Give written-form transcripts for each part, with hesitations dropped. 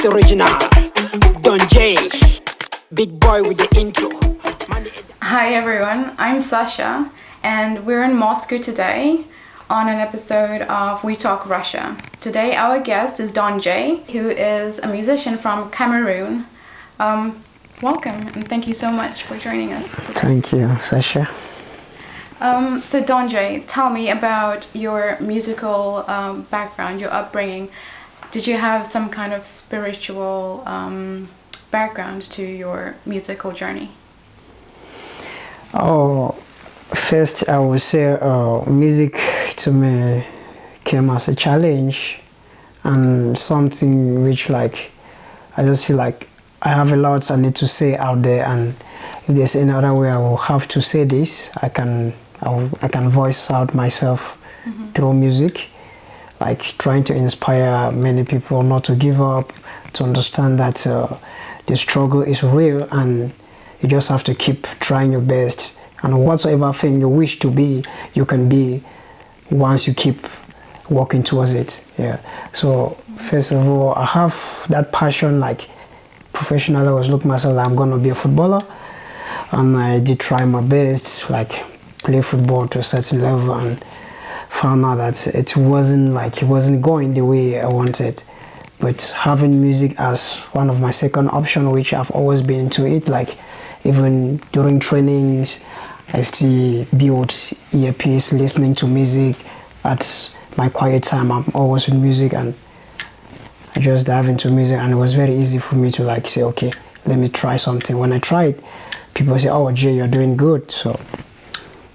It's original. Don J, big boy with the intro. Hi everyone, I'm Sasha and we're in Moscow today on an episode of We Talk Russia. Today our guest is Don J, who is a musician from Cameroon. Welcome and thank you so much for joining us today. Thank you, Sasha. So Don J, tell me about your musical background, your upbringing. Did you have some kind of spiritual background to your musical journey? Oh, first I would say music to me came as a challenge and something which I just feel like I have a lot I need to say out there, and if there's any other way I will have to say this, I can voice out myself through music, like trying to inspire many people not to give up, to understand that the struggle is real and you just have to keep trying your best, and whatsoever thing you wish to be, you can be once you keep working towards it. Yeah. So first of all, I have that passion, like professionally I was looking myself like I'm gonna be a footballer, and I did try my best, like play football to a certain level, and found out that it wasn't going the way I wanted. But having music as one of my second option, which I've always been into it, like even during trainings I still build earpiece listening to music. At my quiet time I'm always with music, and I just dive into music, and it was very easy for me to say, okay, let me try something. When I tried, people say, oh Jay, you're doing good. So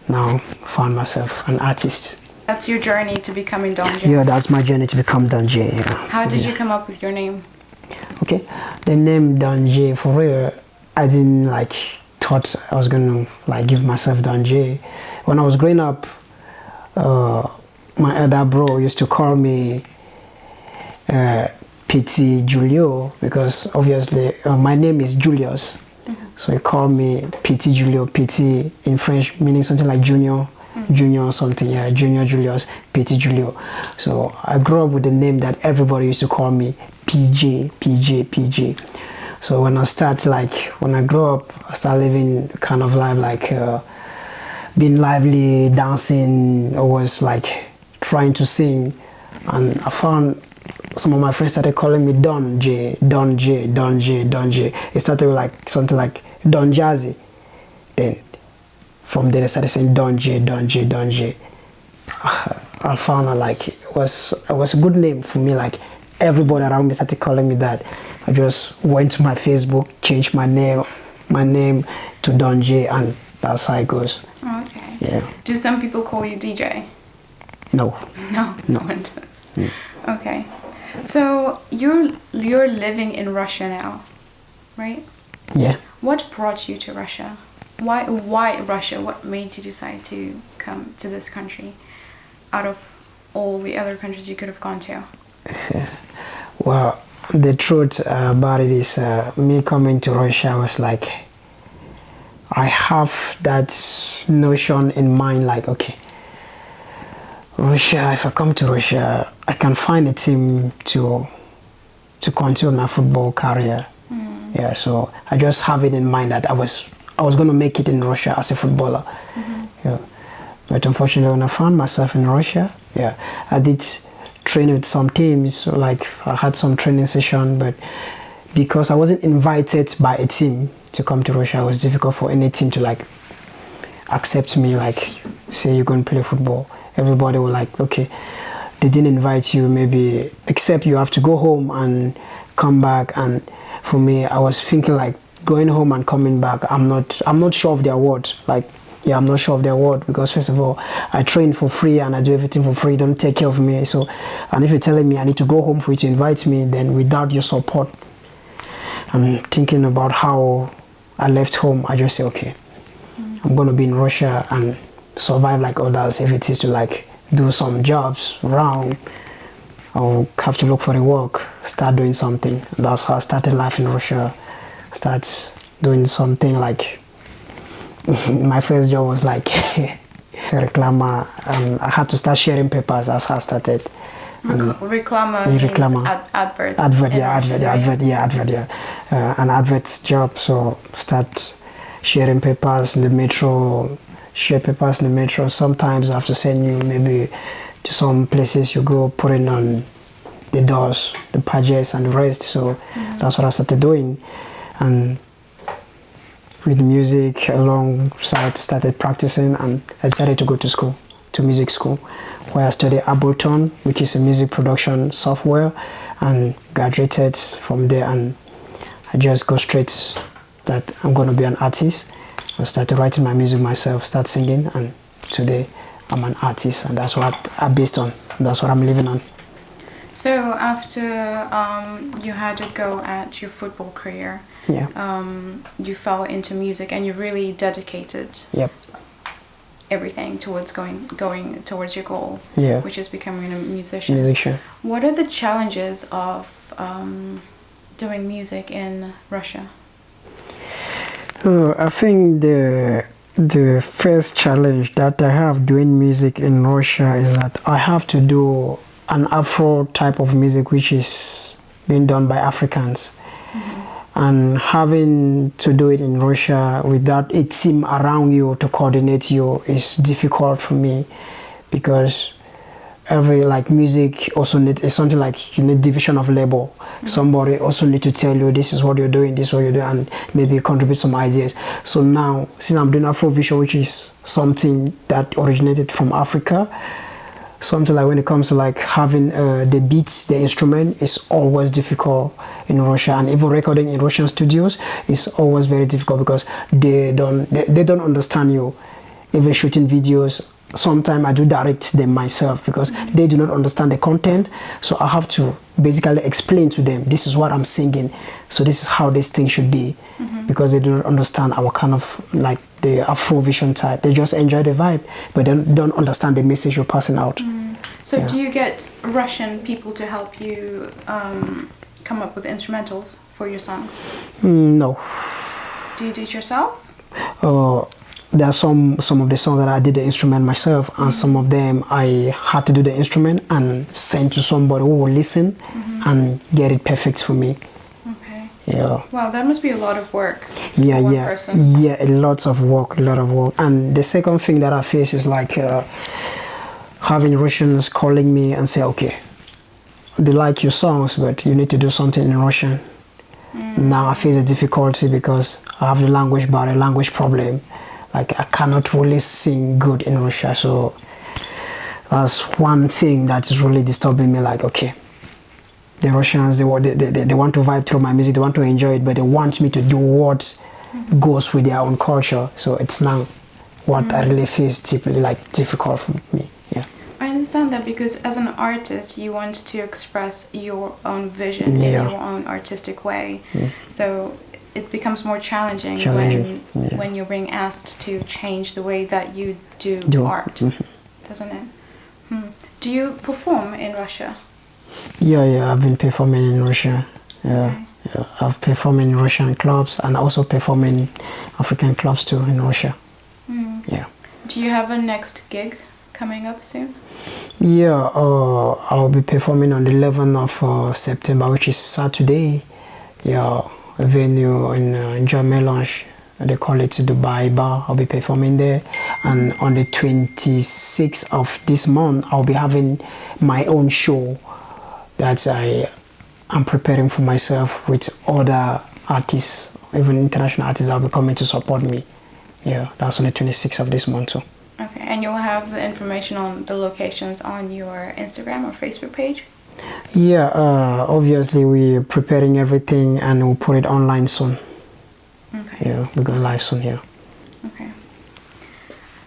now I found myself an artist. That's your journey to becoming Don J? Yeah, that's my journey to become Don J. Yeah. How did you come up with your name? Okay, the name Don J, for real, I didn't thought I was gonna give myself Don J. When I was growing up, my other bro used to call me Petit Julio, because obviously my name is Julius. So he called me Petit Julio. Petit in French meaning something like junior. Junior or something, yeah, Junior Julius, Petit Julio. So I grew up with the name that everybody used to call me, PJ, PJ, PJ. So when I grew up, I started living kind of life being lively, dancing, always trying to sing. And I found some of my friends started calling me Don J, Don J, Don J, Don J. It started with something like Don Jazzy. Then from there, they started saying Don J, Don J, Don J. I found it was a good name for me. Everybody around me started calling me that. I just went to my Facebook, changed my name to Don J, and that's how it goes. Okay. Yeah. Do some people call you DJ? No. No. No one does. Mm. Okay. So you're living in Russia now, right? Yeah. What brought you to Russia? Why Russia? What made you decide to come to this country out of all the other countries you could have gone to? Well, the truth about it is me coming to Russia was I have that notion in mind, okay, Russia, if I come to Russia, I can find a team to continue my football career. Yeah, so I just have it in mind that I was going to make it in Russia as a footballer. Yeah. But unfortunately, when I found myself in Russia, yeah, I did train with some teams. I had some training session, but because I wasn't invited by a team to come to Russia, it was difficult for any team to accept me, say you're going to play football. Everybody was okay, they didn't invite you, maybe, except you have to go home and come back. And for me, I was thinking going home and coming back, I'm not sure of their word. Yeah, I'm not sure of their word, because first of all, I train for free and I do everything for free. Don't take care of me. So, and if you're telling me I need to go home for you to invite me, then without your support, I'm thinking about how I left home. I just say, okay, I'm gonna be in Russia and survive like others. If it is to do some jobs around, I'll have to look for a work, start doing something. And that's how I started life in Russia. Start doing something my first job was a reclama, and I had to start sharing papers. That's how I started. Reclama means adverts. An advert job. So start sharing papers in the metro. Share papers in the metro. Sometimes I have to send you maybe to some places you go, putting on the doors, the pages and the rest. So that's what I started doing. And with music alongside, started practicing, and I decided to go to school, to music school, where I studied Ableton, which is a music production software, and graduated from there. And I just go straight that I'm going to be an artist. I started writing my music myself, start singing, and today I'm an artist, and that's what I'm based on. That's what I'm living on. So after you had a go at your football career, you fell into music, and you really dedicated everything towards going towards your goal, which is becoming a musician. What are the challenges of doing music in Russia? I think the first challenge that I have doing music in Russia is that I have to do an Afro type of music, which is being done by Africans. And having to do it in Russia without a team around you to coordinate you is difficult for me, because every music also is something like you need division of labor. Somebody also need to tell you this is what you're doing, this is what you're doing, and maybe contribute some ideas. So now, since I'm doing Afrovision, which is something that originated from Africa, something like when it comes to having the beats, the instrument is always difficult in Russia, and even recording in Russian studios is always very difficult because they don't understand you. Even shooting videos, sometimes I do direct them myself because they do not understand the content, so I have to basically explain to them, this is what I'm singing, so this is how this thing should be, because they do not understand our kind of the Afrovision type. They just enjoy the vibe, but they don't understand the message you're passing out. So do you get Russian people to help you come up with instrumentals for your songs? No. Do you do it yourself? There are some of the songs that I did the instrument myself, and some of them I had to do the instrument and send to somebody who will listen and get it perfect for me. Okay. Yeah. Wow, that must be a lot of work. Yeah, for one person. Yeah, a lot of work. And the second thing that I face is having Russians calling me and say, okay, they like your songs, but you need to do something in Russian. Now I face a difficulty because I have the language barrier, language problem. I cannot really sing good in Russia, so that's one thing that is really disturbing me. Okay, the Russians, they want to vibe through my music, they want to enjoy it, but they want me to do what goes with their own culture. So it's now what I really face deeply difficult for me. Yeah. I understand that, because as an artist, you want to express your own vision in your own artistic way. So it becomes more challenging when you're being asked to change the way that you do art, doesn't it? Do you perform in Russia? Yeah, I've been performing in Russia. I've performed in Russian clubs and also perform in African clubs too in Russia. Yeah. Do you have a next gig coming up soon? Yeah, I'll be performing on the 11th of September, which is Saturday. Yeah, a venue in John Melange. They call it Dubai Bar. I'll be performing there. And on the 26th of this month, I'll be having my own show that I'm preparing for myself with other artists, even international artists that will be coming to support me. Yeah, that's on the 26th of this month too. Okay, and you'll have the information on the locations on your Instagram or Facebook page? Yeah, obviously we're preparing everything and we'll put it online soon. Okay. Yeah, we're going live soon here. Okay.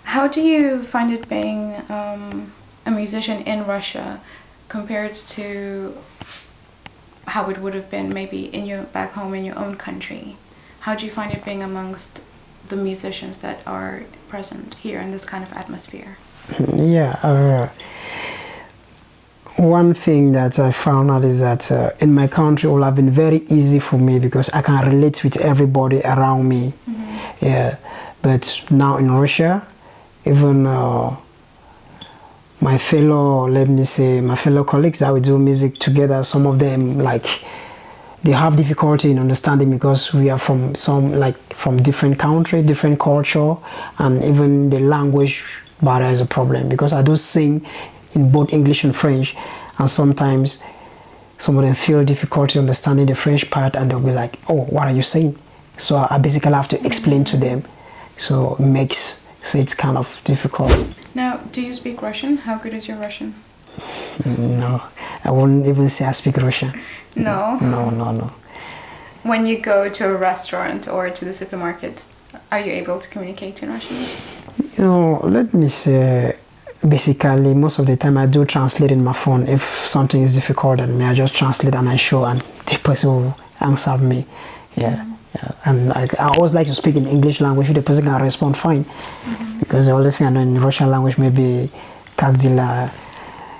How do you find it being a musician in Russia compared to how it would have been maybe back home in your own country? How do you find it being amongst the musicians that are present here in this kind of atmosphere? Yeah, one thing that I found out is that in my country it will have been very easy for me because I can relate with everybody around me. Yeah, but now in Russia, even my fellow, let me say, my fellow colleagues that we do music together, some of them like they have difficulty in understanding because we are from from different country, different culture, and even the language barrier is a problem because I do sing in both English and French, and sometimes some of them feel difficulty understanding the French part, and they'll be like, "Oh, what are you saying?" So I basically have to explain to them. So it's kind of difficult. Now, do you speak Russian? How good is your Russian? No, I wouldn't even say I speak Russian. No? No. When you go to a restaurant or to the supermarket, are you able to communicate in Russian? Let me say, basically, most of the time I do translate in my phone. If something is difficult and I just translate and I show, and the person will answer me. Yeah. And I always like to speak in English language if the person can respond fine. Because the only thing I know in Russian language maybe kakdila,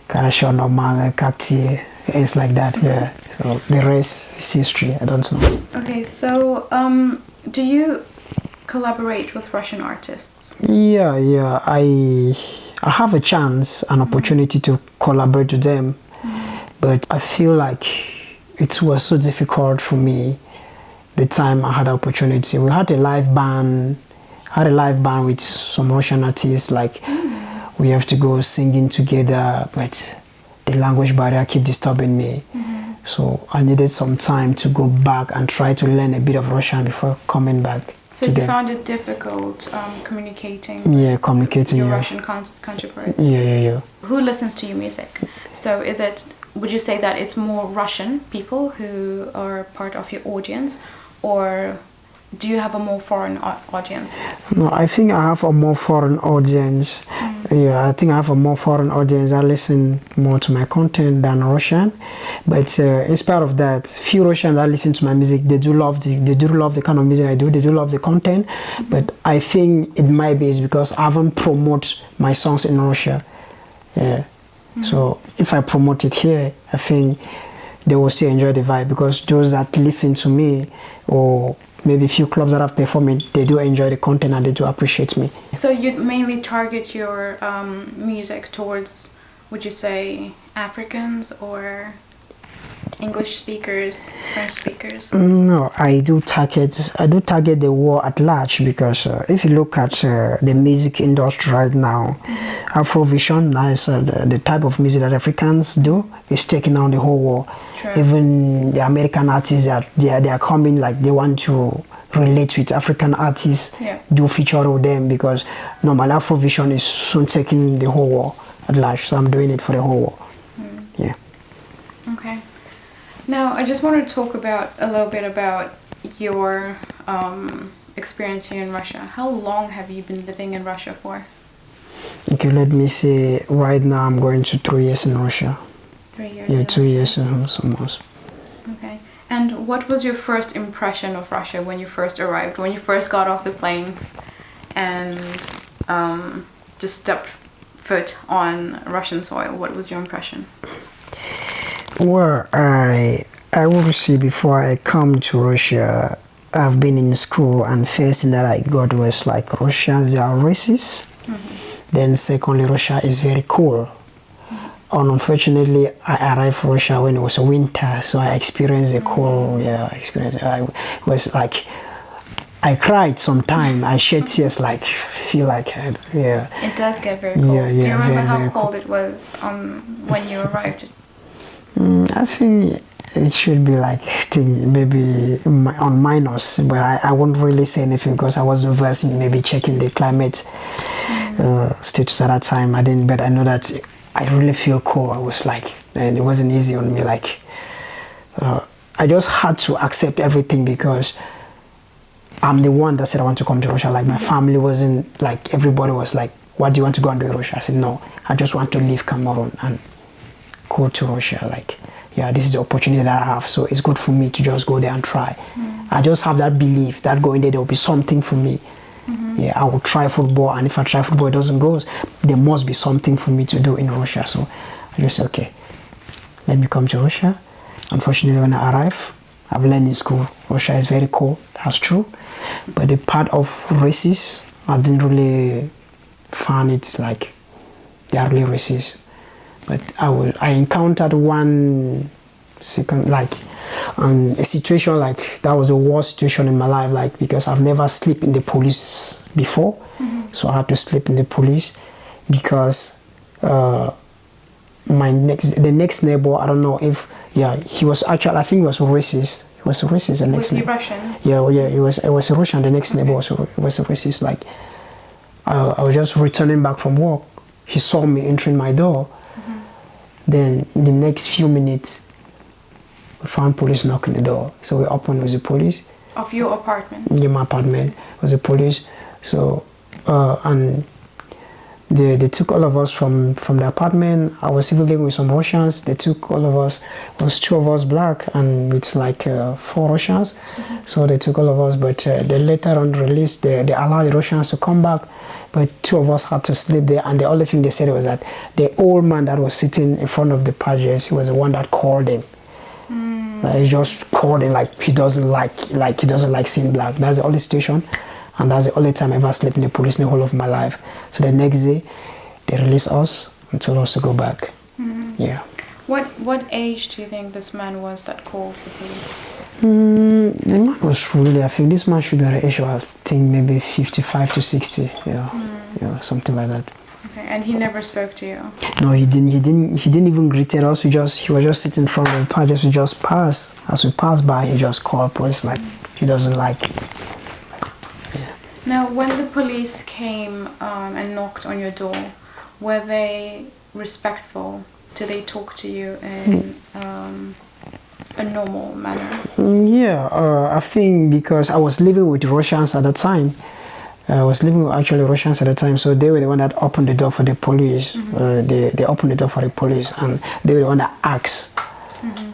karasho normal, kakti, it's like that. Yeah. So the rest is history. I don't know. Okay, so do you collaborate with Russian artists? Yeah. I have a chance, an opportunity to collaborate with them, but I feel like it was so difficult for me the time I had the opportunity. We had a live band with some Russian artists, like we have to go singing together, but the language barrier keep disturbing me. So I needed some time to go back and try to learn a bit of Russian before coming back. So you found it difficult communicating? Yeah, communicating. Your Russian counterparts? Yeah. Who listens to your music? So would you say that it's more Russian people who are part of your audience, or do you have a more foreign audience? No, I think I have a more foreign audience. Yeah, I think I have a more foreign audience. I listen more to my content than Russian. But in spite of that, few Russians that listen to my music, they do love the kind of music I do. They do love the content. But I think it might be because I haven't promoted my songs in Russia. Yeah. So if I promote it here, I think they will still enjoy the vibe, because those that listen to me, or maybe a few clubs that I've performed in, they do enjoy the content and they do appreciate me. So you mainly target your music towards, would you say, Africans or English speakers, French speakers? No, I do target the world at large, because if you look at the music industry right now, Afrovision, the type of music that Africans do, is taking on the whole world. True. Even the American artists, they are coming, like they want to relate with African artists, do feature with them, because normal Afrovision is soon taking the whole world at large. So I'm doing it for the whole world. Yeah. Okay. Now I just want to talk a little bit about your experience here in Russia. How long have you been living in Russia for? Okay, let me say, right now I'm going to 3 years in Russia. 3 years? Yeah, 2 years almost. Okay. And what was your first impression of Russia when you first arrived, when you first got off the plane and just stepped foot on Russian soil? What was your impression? Well, I will say, before I come to Russia, I've been in school, and first thing that I got was like, Russians are racist. Then secondly, Russia is very cool. And unfortunately, I arrived in Russia when it was winter, so I experienced the cold. I was like, I cried sometime. I shed tears, like feel like It does get very cold. Do you remember how cold it was when you arrived? I think it should be like, maybe on minus, but I won't really say anything because I wasn't versed in maybe checking the climate status at that time. I didn't, but I know that I really feel cold. I was like, and it wasn't easy on me. Like, I just had to accept everything, because I'm the one that said I want to come to Russia. Like, my family wasn't, like, everybody was like, what do you want to go and do in Russia? I said, no, I just want to leave Cameroon and go to Russia. Like, this is the opportunity that I have, so it's good for me to just go there and try. I just have that belief that going there will be something for me. I will try football, and if I try football, it doesn't go, there must be something for me to do in Russia. So I just said, okay, let me come to Russia. Unfortunately, when I arrived, I've learned in school, Russia is very cold, that's true. But the part of racism, I didn't really find it like they are really racist. But I encountered one second, like, a situation like that was the worst situation in my life, like, because I've never slept in the police before. So I had to sleep in the police because the next neighbor, I don't know if, he was actually, I think he was racist. He was racist. The next Was he Russian? Yeah, he was Russian. The next neighbor was racist. Like, I was just returning back from work. He saw me entering my door. Then in the next few minutes, we found police knocking the door. So we opened with the police. Of your apartment? In my apartment was the police. So and they took all of us from the apartment. I was even living with some Russians. They took all of us. It was 2 of us black and with like 4 Russians. So they took all of us, but they later on released. They allowed the Russians to come back, but 2 of us had to sleep there. And the only thing they said was that the old man that was sitting in front of the pages, he was the one that called them. He just called him, like he doesn't like seeing black. That's the only situation. And that's the only time I ever slept in the police in the whole of my life. So the next day, they released us and told us to go back. Yeah. What age do you think this man was that called the police? The man was really, I think this man should be at the age of, I think, maybe 55 to 60. Yeah, something like that. Okay, and he never spoke to you? No, he didn't even greet us. He was just sitting in front of the pages. We just passed. As we passed by, he just called police, like he doesn't like it. Now, when the police came and knocked on your door, were they respectful? Did they talk to you in a normal manner? I think because I was living with Russians at the time. I was living with actually Russians at the time, so they were the one that opened the door for the police. They opened the door for the police, and they were the one that asked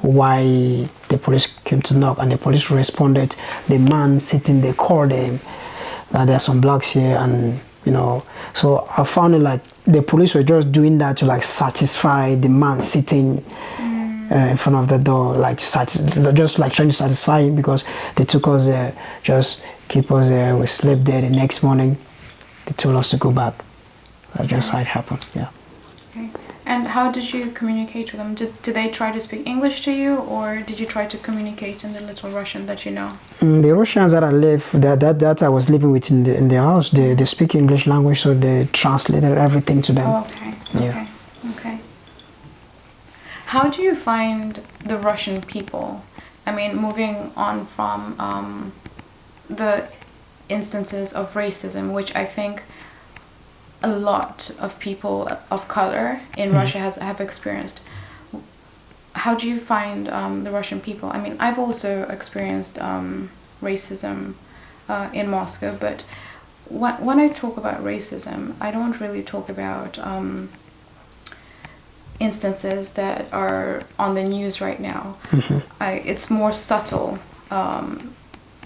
why the police came to knock, and the police responded. The man sitting there called them. There are some blacks here, and so I found it like the police were just doing that to like satisfy the man sitting in front of the door, like just like trying to satisfy him, because they took us there, just keep us there. We slept there. The next morning, they told us to go back. That just how it happened. Yeah. Okay. And how did you communicate with them? Did they try to speak English to you, or did you try to communicate in the little Russian that you know? The Russians that I lived, that I was living with in the house, they speak English language, so they translated everything to them. Oh, okay. Yeah. Okay. How do you find the Russian people? I mean, moving on from the instances of racism, which I think a lot of people of color in Russia have experienced. How do you find the Russian people? I mean, I've also experienced racism in Moscow, but when I talk about racism, I don't really talk about instances that are on the news right now. It's more subtle.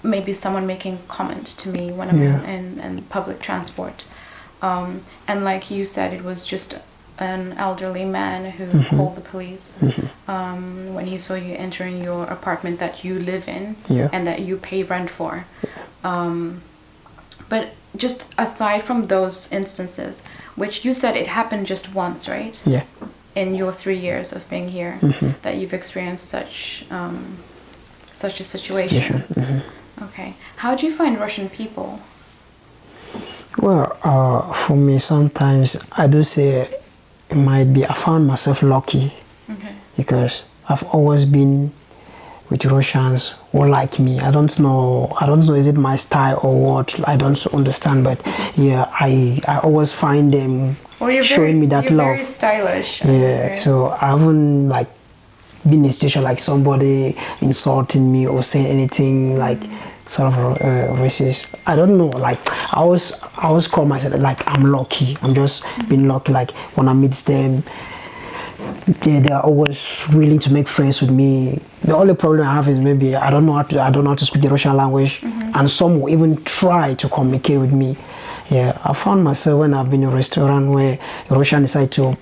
Maybe someone making a comment to me when I'm in public transport. And like you said, it was just an elderly man who called the police when he saw you entering your apartment that you live in and that you pay rent for. But just aside from those instances, which you said it happened just once, right? Yeah. In your 3 years of being here, that you've experienced such a situation. Okay. How do you find Russian people? Well, for me, sometimes I do say it might be I found myself lucky because I've always been with Russians who like me. I don't know is it my style or what, I don't understand, but yeah, I always find them showing me that love. Very stylish. Yeah, so I haven't like been in a situation like somebody insulting me or saying anything like sort of racist. I don't know, like I always call myself like I'm lucky. I'm just being lucky. Like when I meet them, they're always willing to make friends with me. The only problem I have is maybe I don't know how to speak the Russian language, and some will even try to communicate with me. Yeah, I found myself when I've been in a restaurant where a Russian decided to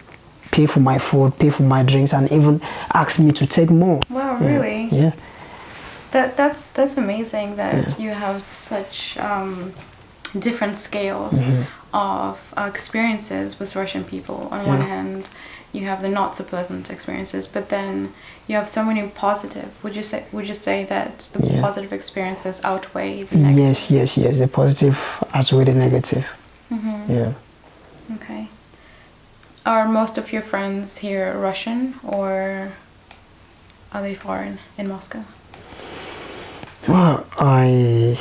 pay for my food, pay for my drinks, and even ask me to take more. Wow, really? Yeah. That's amazing that you have such different scales of experiences with Russian people. On one hand, you have the not so pleasant experiences, but then you have so many positive. Would you say that the positive experiences outweigh the negative? Yes. The positive outweigh the negative. Yeah. Okay. Are most of your friends here Russian, or are they foreign in Moscow? Well, I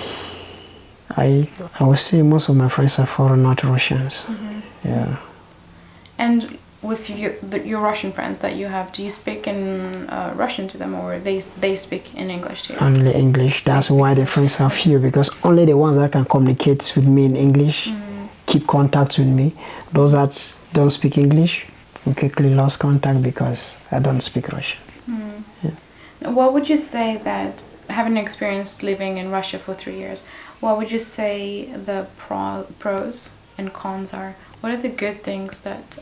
would say most of my friends are foreign, not Russians. Yeah. And with your Russian friends that you have, do you speak in Russian to them, or they speak in English to you? Only English. That's why the friends are few, because only the ones that can communicate with me in English, keep contact with me. Those that don't speak English, we quickly lost contact because I don't speak Russian. Yeah. What would you say that, having experienced living in Russia for 3 years, what would you say the pros and cons are? What are the good things that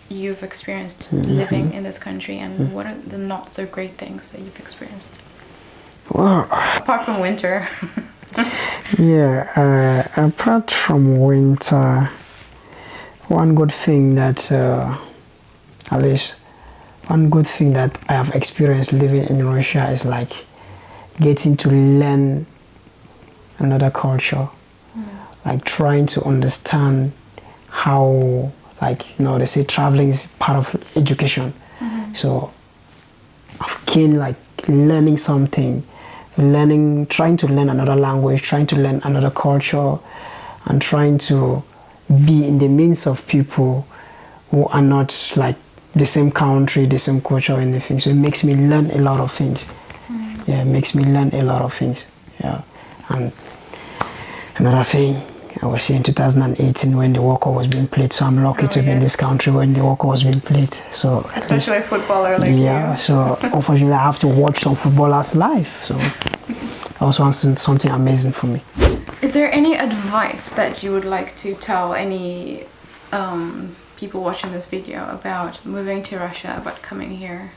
you've experienced living in this country, and what are the not so great things that you've experienced? Well, apart from winter. Apart from winter, one good thing that at least one good thing that I have experienced living in Russia is like getting to learn another culture, like trying to understand how, like, they say traveling is part of education. So I've gained like learning something, trying to learn another language, trying to learn another culture, and trying to be in the midst of people who are not like the same country, the same culture or anything. So it makes me learn a lot of things. Yeah, it makes me learn a lot of things. Yeah. And another thing, I was here in 2018 when the World Cup was being played, so I'm lucky to be in this country when the World Cup was being played. So especially a footballer like you. So unfortunately I have to watch some footballers live. So that was something amazing for me. Is there any advice that you would like to tell any people watching this video about moving to Russia, about coming here?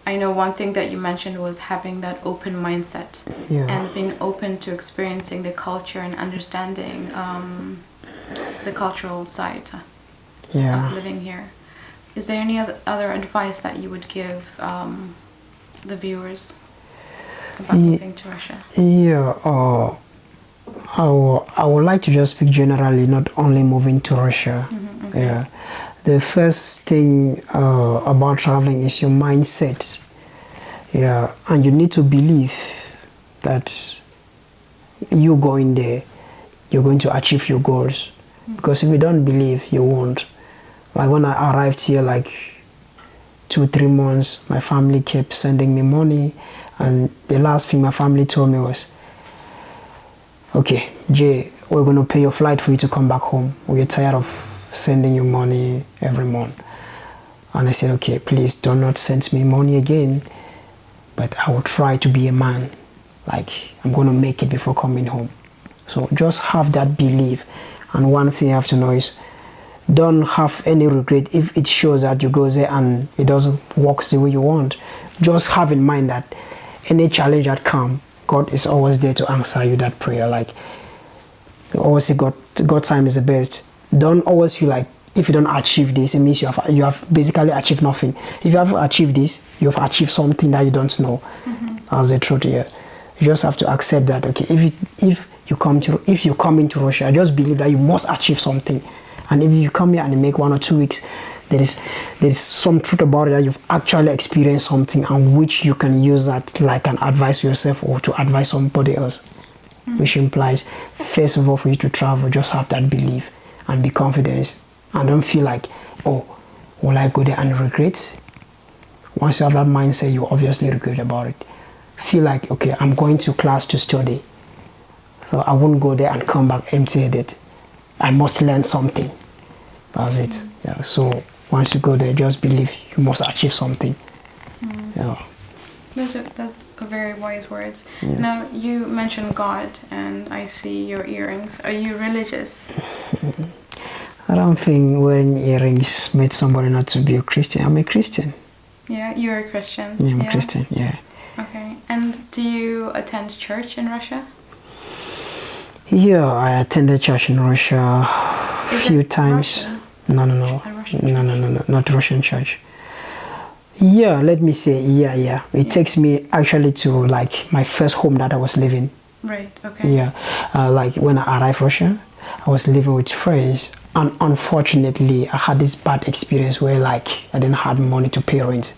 I know one thing that you mentioned was having that open mindset and being open to experiencing the culture and understanding the cultural side of living here. Is there any other advice that you would give the viewers about moving to Russia? I would like to just speak generally, not only moving to Russia. Okay. The first thing about traveling is your mindset. And you need to believe that you going there, you're going to achieve your goals. Because if you don't believe, you won't. Like when I arrived here, like 2-3 months, my family kept sending me money, and the last thing my family told me was, okay, Jay, we're going to pay your flight for you to come back home. We're tired of sending you money every month. And I said, okay, please do not send me money again, but I will try to be a man. Like, I'm going to make it before coming home. So just have that belief. And one thing you have to know is, don't have any regret if it shows that you go there and it doesn't work the way you want. Just have in mind that any challenge that comes, God is always there to answer you that prayer. Like, you always say God time is the best. Don't always feel like if you don't achieve this, it means you have basically achieved nothing. If you have achieved this, you have achieved something that you don't know. That's the truth here. You just have to accept that, okay, if you come into Russia, just believe that you must achieve something. And if you come here and you make 1 or 2 weeks, there is some truth about it that you've actually experienced something, and which you can use that like an advice to yourself or to advise somebody else. Which implies, first of all, for you to travel, just have that belief and be confident, and don't feel like, oh, will I go there and regret? Once you have that mindset, you obviously regret about it. Feel like, okay, I'm going to class to study, so I won't go there and come back empty-headed. I must learn something. That's it. Yeah. So once you go there, just believe you must achieve something. Yeah. That's a very wise words. Now, you mentioned God, and I see your earrings. Are you religious? I don't think wearing earrings made somebody not to be a Christian. I'm a Christian. Yeah, you're a Christian. Yeah, I'm a Christian, yeah. Okay. And do you attend church in Russia? Yeah, I attended church in Russia a Is few it times. Russian? No, A Russian no, not Russian church. Yeah, let me say, yeah. It takes me actually to like my first home that I was living. Right, okay. Yeah, like when I arrived Russia, I was living with friends, and unfortunately, I had this bad experience where like I didn't have money to pay rent.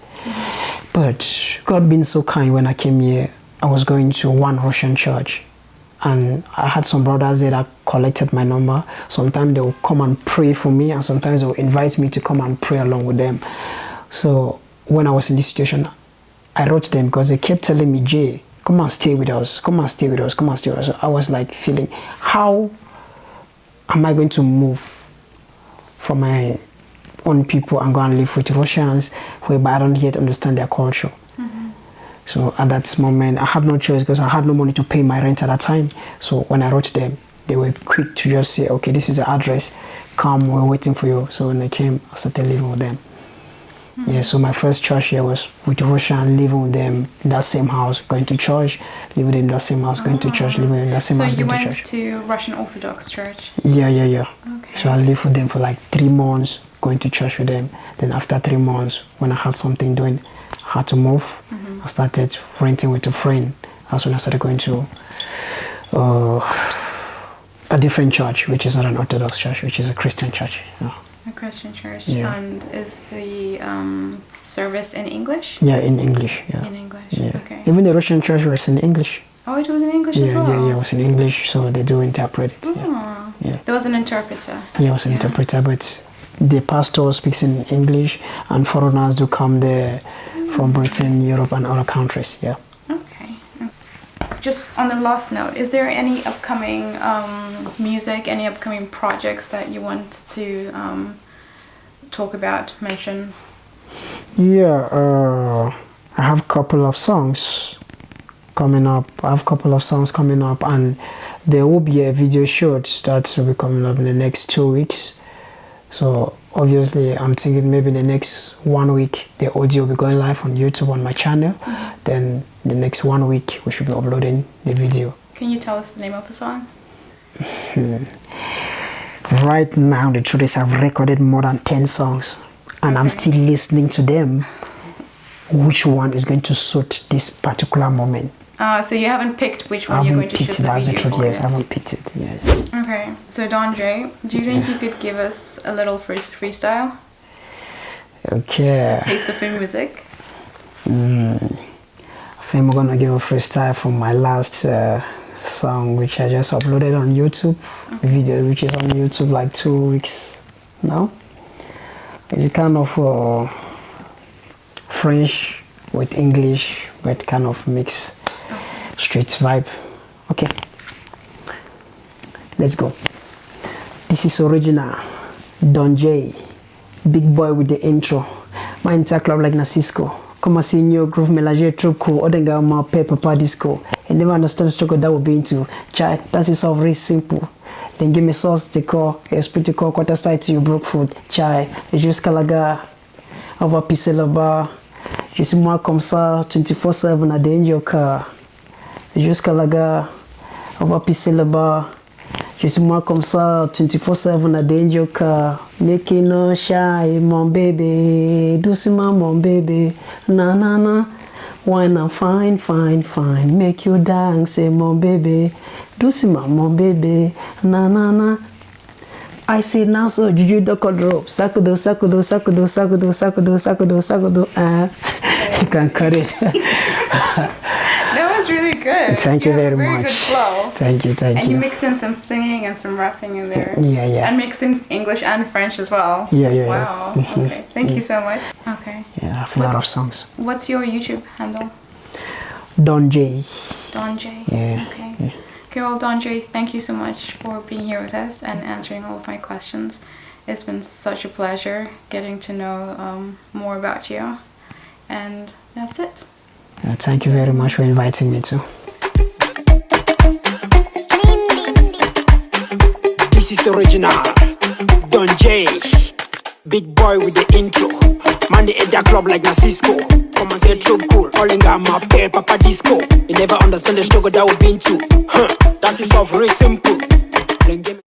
But God being so kind, when I came here, I was going to one Russian church, and I had some brothers there that collected my number. Sometimes they will come and pray for me, and sometimes they will invite me to come and pray along with them. So when I was in this situation, I wrote them because they kept telling me, Jay, come and stay with us, come and stay with us, come and stay with us. So I was like feeling, how am I going to move from my own people and go and live with Russians whereby I don't yet understand their culture? So at that moment, I had no choice because I had no money to pay my rent at that time. So when I wrote them, they were quick to just say, okay, this is the address, come, we're waiting for you. So when I came, I started living with them. Yeah, so my first church here was with Russian, living with them in that same house, going to church, living with them in that same house, going to church, living with them in that same house, So you going to went church. to Russian Orthodox Church? Yeah. Okay. So I lived with them for like 3 months, going to church with them. Then after 3 months, when I had something doing, I had to move. I started renting with a friend. That's when I started going to a different church, which is not an Orthodox church, which is a Christian church. Yeah. A Christian church. Yeah. And is the service in English? Yeah, in English. Yeah. In English. Yeah. Okay. Even the Russian church was in English. Oh, it was in English as well? Yeah, it was in English, so they do interpret it. Yeah. Oh. Yeah. There was an interpreter. Yeah, I was an interpreter, but the pastor speaks in English, and foreigners do come there from Britain, Europe, and other countries. Yeah. Okay. Just on the last note, is there any upcoming music, any upcoming projects that you want to talk about, mention? Yeah, I have a couple of songs coming up. And there will be a video shoot that will be coming up in the next 2 weeks. So obviously, I'm thinking maybe in the next 1 week, the audio will be going live on YouTube on my channel. Then the next 1 week, we should be uploading the video. Can you tell us the name of the song? Right now, the truth is I've recorded more than 10 songs, and I'm still listening to them. Which one is going to suit this particular moment? So you haven't picked which one I you're haven't going to shoot picked it, the that's the video truth, for yes. I yet? haven't picked it, yes. Okay, so Don J, do you think you could give us a little freestyle? Okay. Taste of your music? I think I'm gonna give a freestyle from my last song, which I just uploaded on YouTube. Video which is on YouTube like 2 weeks now. It's a kind of French with English, but kind of mix street vibe. Okay, let's go. This is original Don J, big boy with the intro. My entire club like Nasisco. Come and see new groove mélanger trop cool. Odenga my pepper pa disco. I never understand the struggle that would be into. Chai, that is all very simple. Then give me sauce to call, esprit to call, quarter style to your broke food. Chai, jusqu'à la gare, on va pisser là-bas. Je suis moi comme ça, 24/7 à danger car. Jusqu'à la gare, on va pisser là-bas. Je suis moi comme ça, 24/7 à danger car. Make it no shy, mon bébé. Doucement, mon bébé. Na na na. When I'm fine, fine, fine. Make you dance, mon bébé. Doucement, mon bébé. Na na na. I say now so juju doko drop. Sakudo, sakudo, sakudo, sakudo, sakudo, sakudo, sakudo. You can cut it. That was really good. Thank you very Very much. good flow. Thank you. And you mix in some singing and some rapping in there. Yeah. And mix in English and French as well. Yeah. Wow. Okay. Thank you so much. Okay. Yeah, I have a lot of songs. What's your YouTube handle? Don J. Don J. Yeah. Okay. Okay, well, Don J, thank you so much for being here with us and answering all of my questions. It's been such a pleasure getting to know more about you. And that's it. Thank you very much for inviting me too. This is original Don J, big boy with the intro. Man, they hit that club like Cisco. Come and say troop cool. All in got my pair, Papa Disco. You never understand the struggle that we've been to. That's it, soft, very simple.